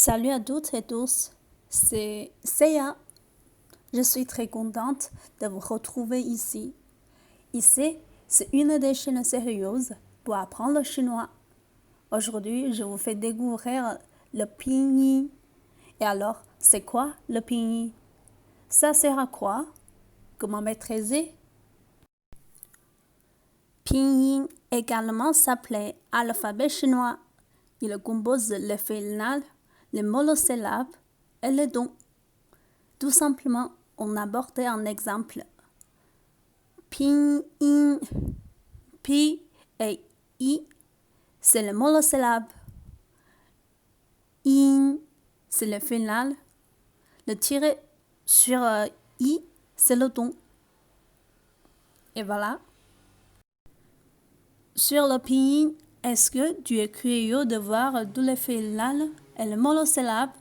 Salut à toutes et tous, c'est Seya. Je suis très contente de vous retrouver ici. Ici, c'est une des chaînes sérieuses pour apprendre le chinois. Aujourd'hui, je vous fais découvrir le pinyin. Et alors, c'est quoi le pinyin? Ça sert à quoi? Comment maîtriser? Pinyin également s'appelait alphabet chinois. Il compose les finales, les monosyllabes et les dons. Tout simplement, on abordait un exemple. Pinyin. Pi et I, c'est le monosyllabe. In, c'est le final. Le tiré sur I, c'est le don. Et voilà. Sur le pinyin, est-ce que tu es curieux de voir tous les finales et le monosyllabe?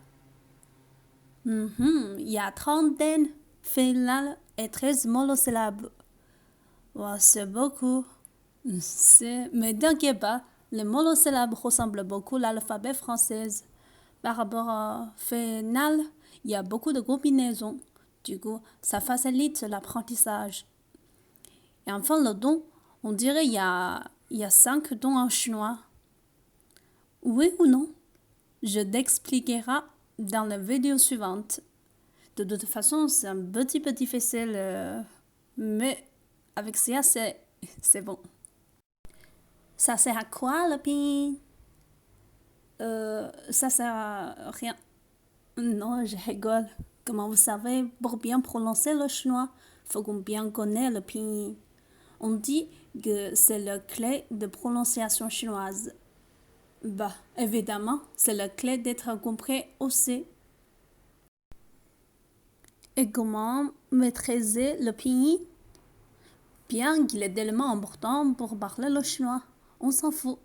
Il y a 30 finales et 13 monosyllabes. Wow, c'est beaucoup. Mais t'inquiète pas, les monosyllabes ressemblent beaucoup à l'alphabet français. Par rapport au final, il y a beaucoup de combinaisons. Du coup, ça facilite l'apprentissage. Et enfin, le don, on dirait il y a 5 dons en chinois. Oui ou non? Je t'expliquerai dans la vidéo suivante. De toute façon, c'est un petit peu difficile, mais avec ça, c'est bon. Ça sert à quoi le pinyin? Ça sert à rien. Non, je rigole. Comment vous savez, pour bien prononcer le chinois, faut qu'on bien connaisse le pinyin. On dit que c'est la clé de prononciation chinoise. Bah, évidemment, c'est la clé d'être compris aussi. Et comment maîtriser le pinyin? Bien qu'il est tellement important pour parler le chinois, on s'en fout.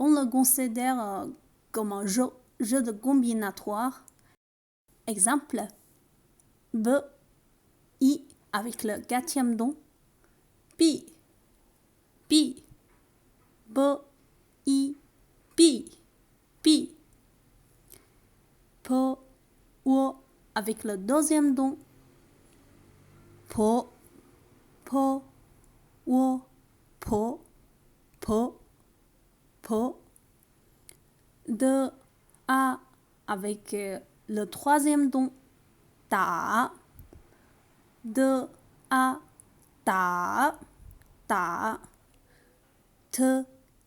On le considère comme un jeu de combinatoire. Exemple, B, I avec le quatrième don, Pi, Pi, B, I, Pi, Pi, P, O avec le deuxième don, Po, Po, O, Po, Po, Po, D, A avec le troisième don, Ta, D, A, Ta, Ta, T,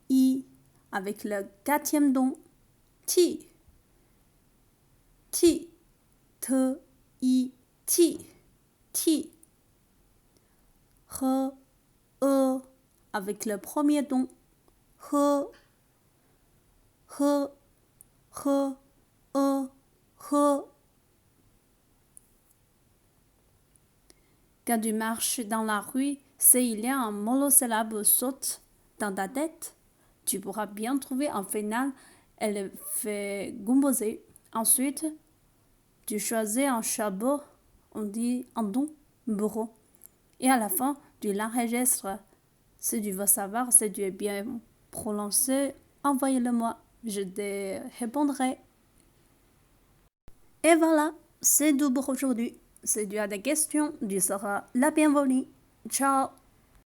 I avec le quatrième don, Ti, Ti, T, I, Ti, Ti, H, E avec le premier don, H, H, H, E, H. Quand tu marches dans la rue, s'il y a un monosyllabe saute dans ta tête, tu pourras bien trouver un final et le fait composer. Ensuite, tu choisis un chapeau, on dit un don, bureau. Et à la fin, tu l'enregistres. Si tu veux savoir si tu es bien prononcé, envoyez-le-moi. Je te répondrai. Et voilà, c'est tout pour aujourd'hui. Si tu as des questions, tu seras la bienvenue. Ciao!